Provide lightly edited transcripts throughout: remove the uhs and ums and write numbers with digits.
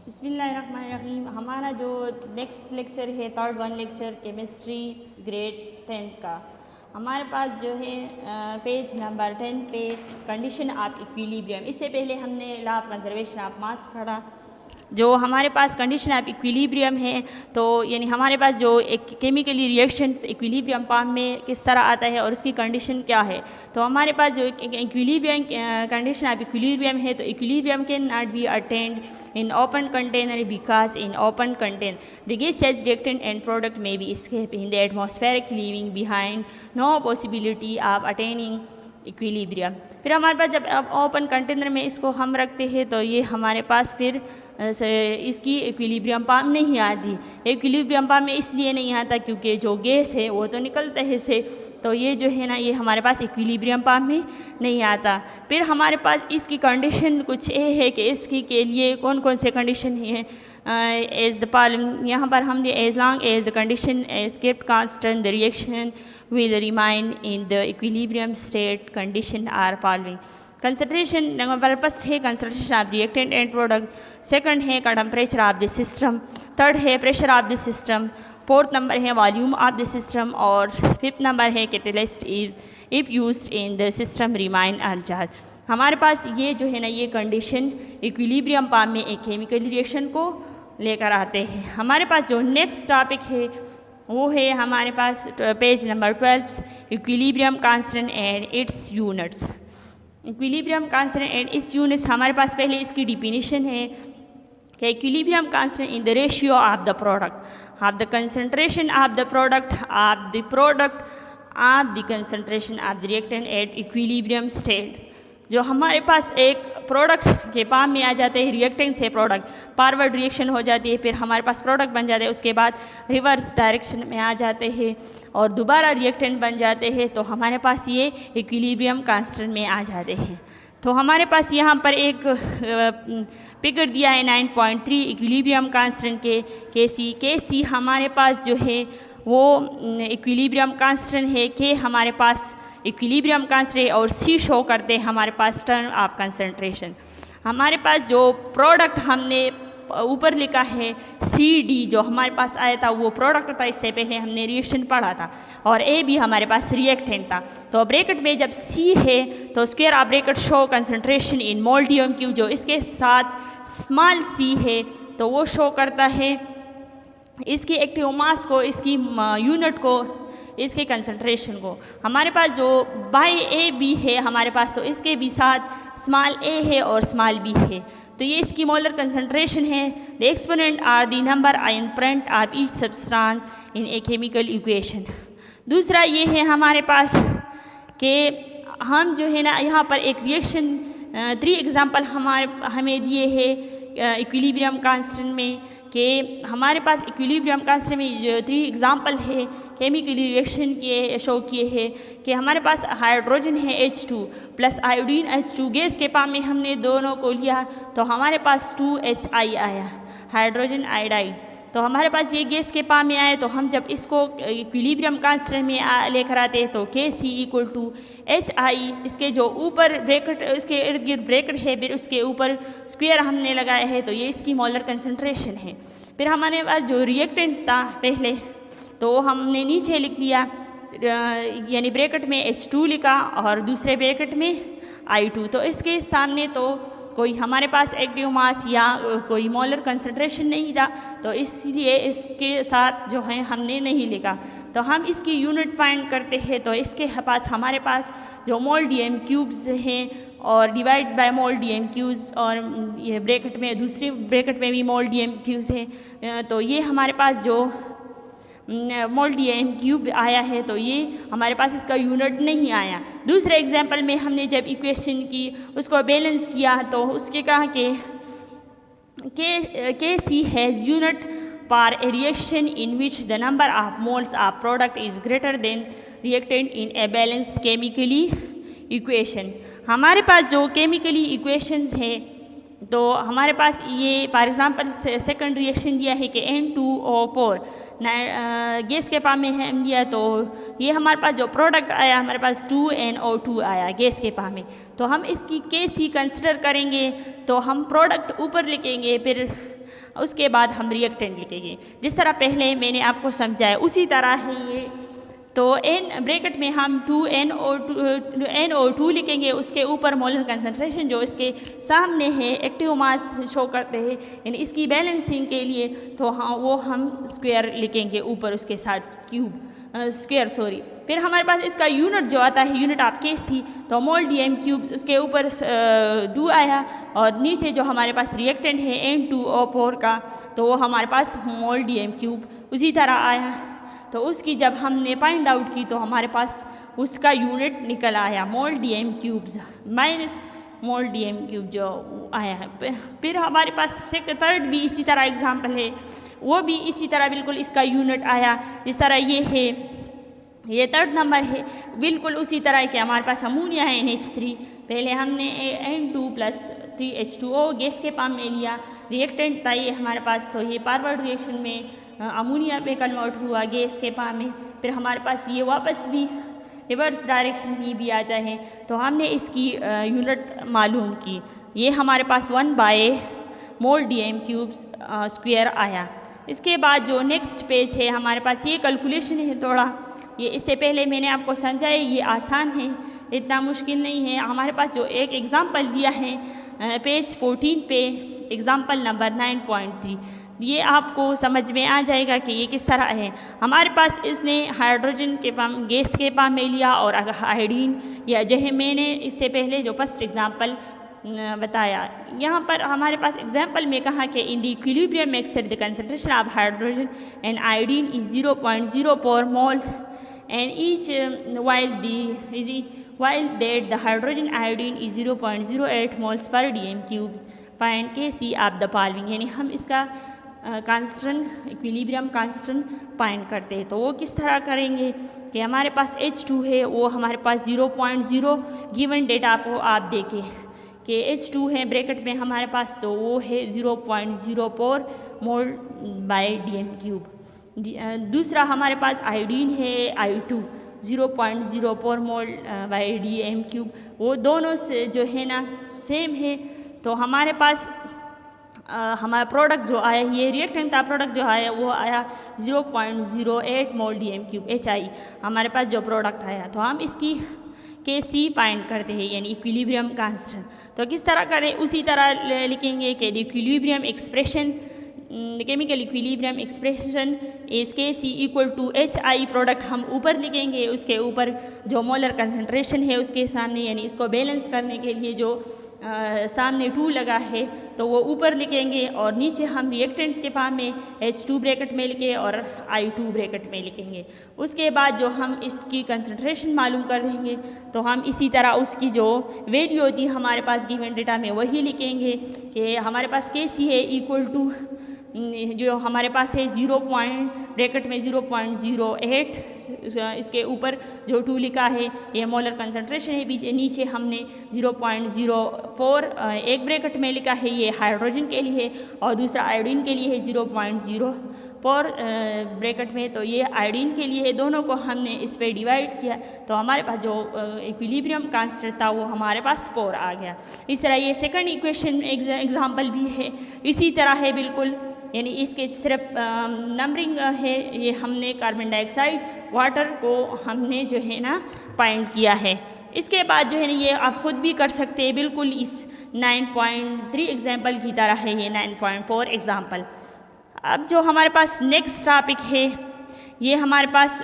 बिस्मिल्लाहिर्रहमानिर्रहीम। हमारा जो नेक्स्ट लेक्चर है third one lecture chemistry grade 10 का। हमारे पास जो है पेज नंबर 10 पे कंडीशन ऑफ इक्विलिब्रियम। इससे पहले हमने law of conservation of mass पढ़ा। जो हमारे पास कंडीशन ऑफ इक्विलिब्रियम है तो यानी हमारे पास जो एक केमिकली रिएक्शंस इक्विलिब्रियम फॉर्म में किस तरह आता है और उसकी कंडीशन क्या है। तो हमारे पास जो इक्विलिब्रियम कंडीशन ऑफ इक्विलिब्रियम है तो equilibrium can not be attend in open container because in open container the gaseous reactant and product may be escaped in the atmospheric, leaving behind no possibility of attaining equilibrium. फिर हमारे पास जब अब open container में इसको हम रखते हैं तो ये हमारे पास फिर इसकी इक्विलिब्रियम फॉर्म नहीं आती। इक्विलिब्रियम फॉर्म में इसलिए नहीं आता क्योंकि जो गैस है वो तो निकलता है इससे, तो ये जो है ना ये हमारे पास इक्विलिब्रियम फॉर्म में नहीं आता। फिर हमारे पास इसकी कंडीशन कुछ ये है कि इसकी के लिए कौन कौन से कंडीशन है एज द फॉलोइंग। यहाँ पर हम as long as the condition as kept constant the reaction will remain in the equilibrium state condition are following. Concentration number first है concentration of reactant and product, second है temperature of the system, third है pressure of the system, fourth number है volume of the system और fifth number है catalyst if used in the system remain अनचार्ज। हमारे पास ये जो है ना ये कंडीशन इक्विलिब्रियम फॉर्म में एक केमिकल रिएक्शन को लेकर आते हैं। हमारे पास जो नेक्स्ट टॉपिक है वो है हमारे पास page number 12 equilibrium constant and its units. Equilibrium constant and its units हमारे पास पहले इसकी डिफिनीशन है कि equilibrium constant in the ratio of the product of the concentration of the product of the concentration of the reactant at equilibrium state. जो हमारे पास एक प्रोडक्ट के फॉर्म में आ जाते हैं रिएक्टेंट से प्रोडक्ट फॉरवर्ड रिएक्शन हो जाती है, फिर हमारे पास प्रोडक्ट बन जाते हैं, उसके बाद रिवर्स डायरेक्शन में आ जाते हैं और दोबारा रिएक्टेंट बन जाते हैं, तो हमारे पास ये इक्विलिब्रियम कांस्टेंट में आ जाते हैं। तो हमारे पास यहाँ पर एक फिगर दिया है 9.3 इक्विलिब्रियम कांस्टेंट के सी हमारे पास जो है वो इक्विलिब्रियम कांस्टेंट है के हमारे पास इक्विलिब्रियम कांस्टेंट और सी शो करते हैं हमारे पास टर्म ऑफ कंसंट्रेशन। हमारे पास जो प्रोडक्ट हमने ऊपर लिखा है सी डी जो हमारे पास आया था वो प्रोडक्ट था, इससे पहले हमने रिएक्शन पढ़ा था, और ए भी हमारे पास रिएक्टेंट था। तो ब्रैकेट में जब सी है तो square of bracket show concentration in mole DM Q, जो इसके साथ स्मॉल सी है तो वो शो करता है इसकी एक्टिव मास को, इसकी यूनिट को, इसके कंसंट्रेशन को। हमारे पास जो बाई ए बी है हमारे पास तो इसके भी साथ स्मॉल ए है और स्मॉल बी है, तो ये इसकी मोलर कंसंट्रेशन है। The exponent are the number in front of each substance in a chemical equation. दूसरा ये है हमारे पास कि हम जो है ना यहाँ पर एक रिएक्शन 3 एग्जाम्पल हमें दिए हैं इक्विलिब्रियम कांस्टेंट में कि हमारे पास इक्विलिब्रियम कांस्टेंट में जो 3 एग्जाम्पल है केमिकल रिएक्शन के शो किए हैं कि हमारे पास हाइड्रोजन है H2 plus iodine H2, gas के फॉर्म में हमने दोनों को लिया तो हमारे पास 2HI आया हाइड्रोजन आयोडाइड। तो हमारे पास ये गैस के फॉर्म में आए तो हम जब इसको इक्विलिब्रियम कांस्टेंट में लेकर आते हैं तो Kc इक्वल टू HI, इसके जो ऊपर ब्रैकेट उसके इर्द गिर्द ब्रैकेट है फिर उसके ऊपर स्क्वायर हमने लगाया है तो ये इसकी मोलर कंसंट्रेशन है। फिर हमारे पास जो रिएक्टेंट था पहले तो हमने नीचे लिख लिया, यानी ब्रैकेट में H2 लिखा और दूसरे ब्रैकेट में I2, तो इसके सामने तो कोई हमारे पास एक्टिव मास या कोई मोलर कंसंट्रेशन नहीं था तो इसलिए इसके साथ जो है हमने नहीं लिखा। तो हम इसकी यूनिट फाइंड करते हैं तो इसके पास हमारे पास जो मोल डीएम क्यूब्स हैं और divide by mole DM cubes और ये ब्रैकेट में दूसरी ब्रैकेट में भी मोल डीएम क्यूब्स हैं, तो ये हमारे पास जो मोल डीएम क्यूब आया है तो ये हमारे पास इसका यूनिट नहीं आया। दूसरे एग्जाम्पल में हमने जब इक्वेशन की उसको बैलेंस किया तो उसके कहा कि K C has unit for a reaction in which the number of moles of product is greater than reactant in a balance chemically equation. हमारे पास जो केमिकली इक्वेशंस है तो हमारे पास ये फॉर एग्जांपल सेकंड रिएक्शन दिया है कि N2O4 गैस के फॉर्म में हम दिया तो ये हमारे पास जो प्रोडक्ट आया हमारे पास 2NO2 आया गैस के फॉर्म में, तो हम इसकी Kc कंसिडर करेंगे तो हम प्रोडक्ट ऊपर लिखेंगे, फिर उसके बाद हम रिएक्टेंट लिखेंगे। जिस तरह पहले मैंने आपको समझाया उसी तरह है ये। तो n ब्रैकेट में हम 2NO2 लिखेंगे, उसके ऊपर मोलर कंसंट्रेशन जो इसके सामने है एक्टिव मास शो करते हैं, यानी इसकी बैलेंसिंग के लिए तो हाँ वो हम स्क्वायर लिखेंगे ऊपर उसके साथ स्क्वायर फिर हमारे पास इसका यूनिट जो आता है, यूनिट आप Kc, तो मोल DM क्यूब उसके ऊपर 2 आया, और नीचे जो हमारे पास रिएक्टेंट है N2O4 का, तो वो हमारे पास मोल DM क्यूब उसी तरह आया। तो उसकी जब हमने फाइंड आउट की तो हमारे पास उसका यूनिट निकल आया मोल DM क्यूब्स माइनस मोल DM क्यूब जो आया है। फिर हमारे पास थर्ड भी इसी तरह एग्जाम्पल है, वो भी इसी तरह बिल्कुल इसका यूनिट आया। इस तरह ये है, ये थर्ड नंबर है, बिल्कुल उसी तरह के हमारे पास अमोनिया है NH3। पहले हमने N2+3H2O गैस के फॉर्म में लिया, रिएक्टेंट था ये हमारे पास, तो ये फॉरवर्ड रिएक्शन में अमोनिया पे कन्वर्ट हुआ गैस के फॉर्म में। फिर हमारे पास ये वापस भी रिवर्स डायरेक्शन में भी आता है, तो हमने इसकी यूनिट मालूम की, ये हमारे पास 1/मोल DM क्यूब्स स्क्वायर आया। इसके बाद जो नेक्स्ट पेज है हमारे पास, ये कैलकुलेशन है थोड़ा, ये इससे पहले मैंने आपको समझाया, ये आसान है, इतना मुश्किल नहीं है। हमारे पास जो एक एग्ज़ाम्पल दिया है पेज 14 पे, एग्ज़ाम्पल नंबर 9.3, ये आपको समझ में आ जाएगा कि ये किस तरह है। हमारे पास इसने हाइड्रोजन के पाम गैस के पाम में लिया और आयोडीन, या जैसे मैंने इससे पहले जो फर्स्ट एग्ज़ाम्पल बताया, यहाँ पर हमारे पास एग्जाम्पल में कहा कि in the equilibrium mixture the concentration of hydrogen and iodine is 0.04 moles and each while that the hydrogen iodine is 0.08 moles per DM cubes, find Kc of the following, यानी हम इसका कांस्टेंट इक्विलिब्रियम कांस्टेंट फाइंड करते हैं। तो वो किस तरह करेंगे कि हमारे पास H2 है, वो हमारे पास 0.0 गिवन डेटा को आप देखें कि H2 है ब्रैकेट में हमारे पास, तो वो है 0.04 मोल बाय DM क्यूब। दूसरा हमारे पास आयोडीन है I2 0.04 मोल बाय DM क्यूब, वो दोनों से जो है ना सेम है। तो हमारे पास हमारा प्रोडक्ट जो आया, ये रिएक्टेंट का प्रोडक्ट जो आया वो आया 0.08 मोल DM क्यूब HI हमारे पास जो प्रोडक्ट आया। तो हम इसकी Kc फाइंड करते हैं, यानी इक्विलिब्रियम कांस्टेंट। तो किस तरह करें, उसी तरह लिखेंगे कि the equilibrium expression, chemical equilibrium expression इस Kc equal to HI, product हम ऊपर लिखेंगे, उसके ऊपर जो मोलर कंसंट्रेशन है उसके सामने, यानी इसको बैलेंस करने के लिए जो सामने 2 लगा है तो वो ऊपर लिखेंगे, और नीचे हम रिएक्टेंट के फॉर्म में H2 ब्रैकेट में लिखे और I2 ब्रैकेट में लिखेंगे। उसके बाद जो हम इसकी कंसंट्रेशन मालूम कर देंगे, तो हम इसी तरह उसकी जो वैल्यू होती है हमारे पास गिवन डेटा में वही लिखेंगे कि हमारे पास Kc है इक्वल टू जो हमारे पास है 0.08 इसके ऊपर जो 2 लिखा है ये मोलर कंसंट्रेशन है, बीच नीचे हमने 0.04 एक ब्रैकेट में लिखा है, ये हाइड्रोजन के लिए है, और दूसरा आयोडीन के लिए है 0.04 ब्रैकेट में, तो ये आयोडीन के लिए है। दोनों को हमने इस पर डिवाइड किया तो हमारे पास जो इक्विलिब्रियम कांस्टेंट था वो हमारे पास 4 आ गया। इस तरह ये सेकंड इक्वेशन एग्जाम्पल भी है, इसी तरह है बिल्कुल, यानी इसके सिर्फ नंबरिंग है, ये हमने कार्बन डाइऑक्साइड वाटर को हमने जो है ना फाइंड किया है। इसके बाद जो है ना ये आप खुद भी कर सकते हैं, बिल्कुल इस 9.3 एग्जाम्पल की तरह है ये 9.4 एग्जाम्पल। अब जो हमारे पास नेक्स्ट टॉपिक है ये हमारे पास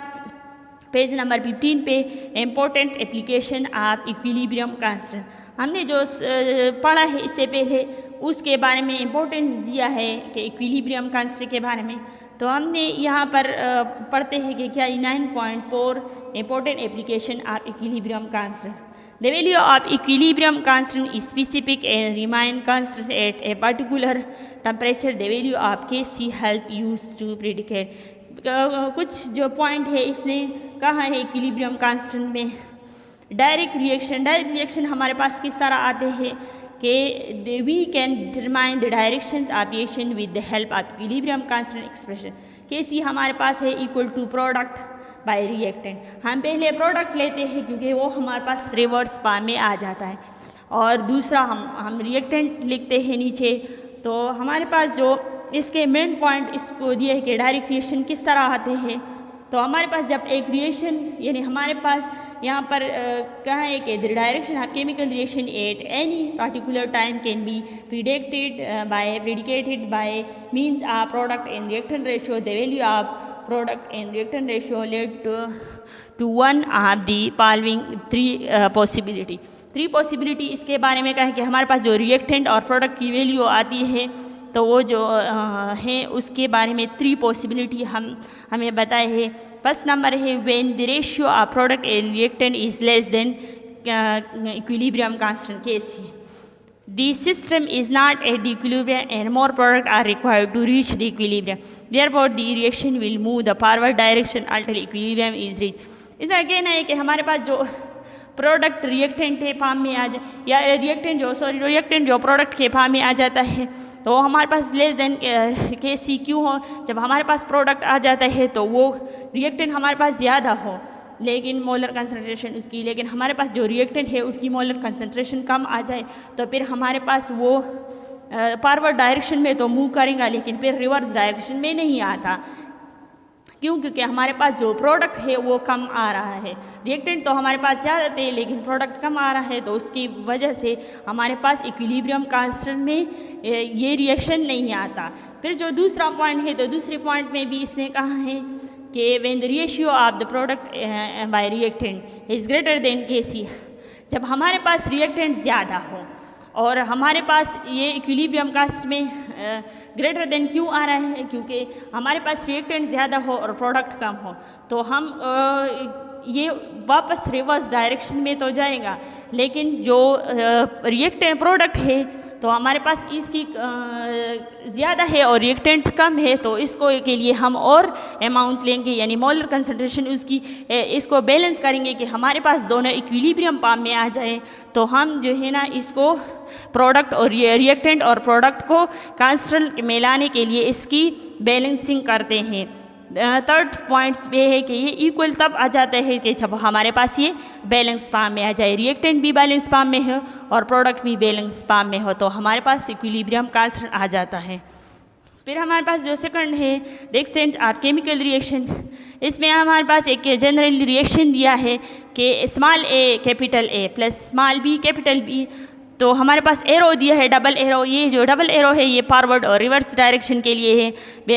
पेज नंबर 15 पे important application of equilibrium constant. हमने जो पढ़ा है इससे पहले उसके बारे में इम्पोर्टेंस दिया है कि इक्विलिब्रियम कांस्टेंट के बारे में, तो हमने यहाँ पर पढ़ते हैं कि क्या 9.4 important application of equilibrium constant. The value of equilibrium constant is specific and remain constant at a particular temperature. The value of Kc help use to predicate. कुछ जो पॉइंट है इसने कहा है इक्विलिब्रियम कांस्टेंट में। डायरेक्ट रिएक्शन हमारे पास किस तरह आते हैं कि we can determine the direction of reaction with the help of equilibrium constant expression. Kc हमारे पास है equal to product by reactant. हम पहले प्रोडक्ट लेते हैं क्योंकि वो हमारे पास रिवर्स फॉर्म में आ जाता है, और दूसरा हम रिएक्टेंट लिखते हैं नीचे। तो हमारे पास जो इसके मेन पॉइंट इसको दिए है कि डायरेक्ट रिएक्शन किस तरह आते हैं। तो हमारे पास जब एक रिएक्शन यानी हमारे पास यहाँ पर कहा है कि the direction of chemical reaction at any particular time can be predicated by means of product and reactant ratio. The value of product and reactant ratio led to one of the following three possibility इसके बारे में कहा है कि हमारे पास जो reactant और प्रोडक्ट की वैल्यू आती है तो वो जो है उसके बारे में 3 पॉसिबिलिटी हमें बताए हैं। फर्स्ट नंबर है when the ratio of product and reactant is less than equilibrium constant case. The system is not at the equilibrium and more product are required to reach the equilibrium. Therefore, the reaction will move the forward direction until equilibrium is reached. इसका कहना है कि हमारे पास जो product reactant है form में आ जाए या रिएक्टेंट जो प्रोडक्ट के फॉर्म में आ जाता है तो हमारे पास लेस देन के सी क्यों हो। जब हमारे पास प्रोडक्ट आ जाता है तो वो रिएक्टेंट हमारे पास ज़्यादा हो लेकिन मोलर कंसंट्रेशन उसकी, लेकिन हमारे पास जो रिएक्टेंट है उसकी मोलर कंसंट्रेशन कम आ जाए तो फिर हमारे पास वो फॉरवर्ड डायरेक्शन में तो मूव करेगा लेकिन फिर रिवर्स डायरेक्शन में नहीं आता। क्यों? क्योंकि हमारे पास जो प्रोडक्ट है वो कम आ रहा है। रिएक्टेंट तो हमारे पास ज़्यादा थे लेकिन प्रोडक्ट कम आ रहा है तो उसकी वजह से हमारे पास इक्विलिब्रियम कांस्टेंट में ये रिएक्शन नहीं आता। फिर जो दूसरा पॉइंट है तो दूसरे पॉइंट में भी इसने कहा है कि when the ratio of the product by reactant is greater than KC. जब हमारे पास रिएक्टेंट ज़्यादा हो और हमारे पास ये इक्विलिब्रियम कांस्टेंट में ग्रेटर देन क्यों आ रहा है? क्योंकि हमारे पास रिएक्टेंट ज़्यादा हो और प्रोडक्ट कम हो तो हम ये वापस रिवर्स डायरेक्शन में तो जाएगा लेकिन जो रिएक्टेंट प्रोडक्ट है तो हमारे पास इसकी ज़्यादा है और रिएक्टेंट कम है तो इसको के लिए हम और अमाउंट लेंगे यानी मोलर कंसंट्रेशन उसकी इसको बैलेंस करेंगे कि हमारे पास दोनों इक्विलिब्रियम फॉर्म में आ जाए। तो हम जो है ना इसको प्रोडक्ट और रिएक्टेंट और प्रोडक्ट को कांस्टेंट में लाने के लिए इसकी बैलेंसिंग करते हैं। थर्ड पॉइंट्स ये है कि ये इक्वल तब आ जाता है कि जब हमारे पास ये बैलेंस फॉर्म में आ जाए, रिएक्टेंट भी बैलेंस फॉर्म में हो और प्रोडक्ट भी बैलेंस फॉर्म में हो तो हमारे पास इक्विलिब्रियम कांस्टेंट आ जाता है। फिर हमारे पास जो सेकंड है the extent of chemical reaction, इसमें हमारे पास एक जनरल रिएक्शन दिया है कि small a capital a plus small b capital b. तो हमारे पास एरो दिया है डबल एरो, ये जो डबल एरो है ये फॉरवर्ड और रिवर्स डायरेक्शन के लिए है।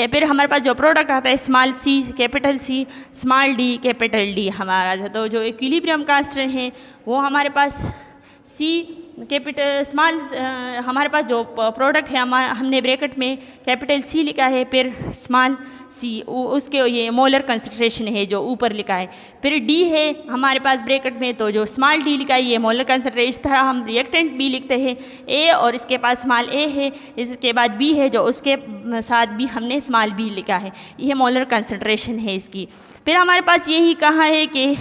फिर हमारे पास जो प्रोडक्ट आता है small C capital C small D capital D हमारा। तो जो इक्विलिब्रियम कांस्टेंट है वो हमारे पास सी कैपिटल स्मॉल हमारे पास जो प्रोडक्ट है हमने ब्रैकेट में कैपिटल सी लिखा है फिर स्मॉल सी उसके ये मोलर कंसंट्रेशन है जो ऊपर लिखा है। फिर डी है हमारे पास ब्रैकेट में तो जो स्मॉल डी लिखा है ये मोलर कंसंट्रेशन। इस तरह हम रिएक्टेंट भी लिखते हैं ए और इसके पास स्मॉल ए है, इसके बाद बी है जो उसके साथ भी हमने स्मॉल बी लिखा है, ये मोलर कंसंट्रेशन है इसकी। फिर हमारे पास यही कहा है कि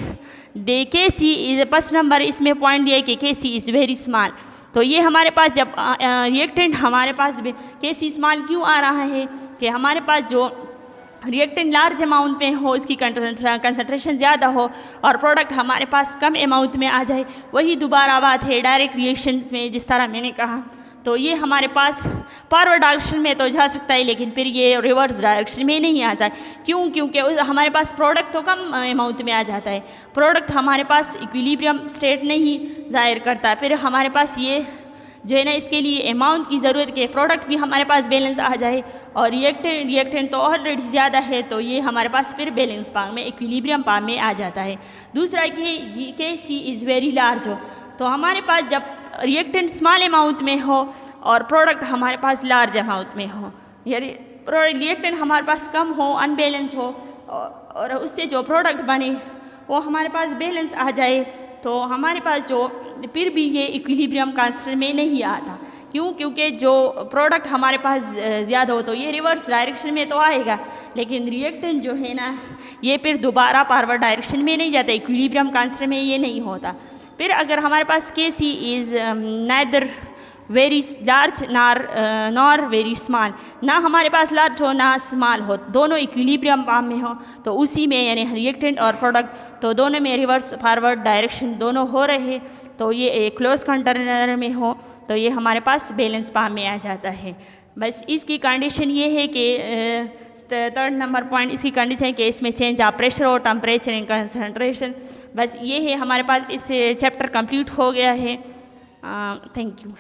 दे के सी इज फर्स्ट नंबर इसमें पॉइंट दिया है कि K C is very small. तो ये हमारे पास जब रिएक्टेंट हमारे पास के सी स्मॉल क्यों आ रहा है कि हमारे पास जो रिएक्टेंट लार्ज अमाउंट में हो इसकी कंसंट्रेशन ज़्यादा हो और प्रोडक्ट हमारे पास कम अमाउंट में आ जाए। वही दोबारा बात है डायरेक्ट रिएक्शंस में जिस तरह मैंने कहा तो ये हमारे पास फॉरवर्ड डायरेक्शन में तो जा सकता है लेकिन फिर ये रिवर्स डायरेक्शन में नहीं आ जाए। क्यों? क्योंकि हमारे पास प्रोडक्ट तो कम अमाउंट में आ जाता है, प्रोडक्ट हमारे पास इक्विलिब्रियम स्टेट नहीं जाहिर करता। फिर हमारे पास ये जो है ना इसके लिए अमाउंट की ज़रूरत के प्रोडक्ट भी हमारे पास बैलेंस आ जाए और रिएक्टेंट तो ऑलरेडी ज़्यादा है तो ये हमारे पास फिर बैलेंस पार्ट में इक्विलिब्रियम पार्ट में आ जाता है। दूसरा कि K C is very large हो तो हमारे पास जब रिएक्टेंट स्मॉल अमाउंट में हो और प्रोडक्ट हमारे पास लार्ज अमाउंट में हो यानी रिएक्टेंट हमारे पास कम हो अनबैलेंस हो और उससे जो प्रोडक्ट बने वो हमारे पास बैलेंस आ जाए तो हमारे पास जो फिर भी ये इक्विलिब्रियम कांस्टेंट में नहीं आता। क्यों? क्योंकि जो प्रोडक्ट हमारे पास ज़्यादा हो तो ये रिवर्स डायरेक्शन में तो आएगा लेकिन रिएक्टेंट जो है ना ये फिर दोबारा फॉरवर्ड डायरेक्शन में नहीं जाता, इक्विलिब्रियम कांस्टेंट में ये नहीं होता। फिर अगर हमारे पास K C is neither very large nor very small, ना हमारे पास लार्ज हो ना स्मॉल हो, दोनों इक्विलिब्रियम फॉर्म में हो तो उसी में यानी रिएक्टेंट और प्रोडक्ट तो दोनों में रिवर्स फॉरवर्ड डायरेक्शन दोनों हो रहे तो ये एक क्लोज कंटेनर में हो तो ये हमारे पास बैलेंस फॉर्म में आ जाता है। बस इसकी कंडीशन ये है कि थर्ड नंबर पॉइंट इसकी कंडीशन है कि इसमें चेंज ऑफ प्रेशर और टेम्परेचर एंड कंसंट्रेशन। बस ये है, हमारे पास इस चैप्टर कंप्लीट हो गया है। Thank you.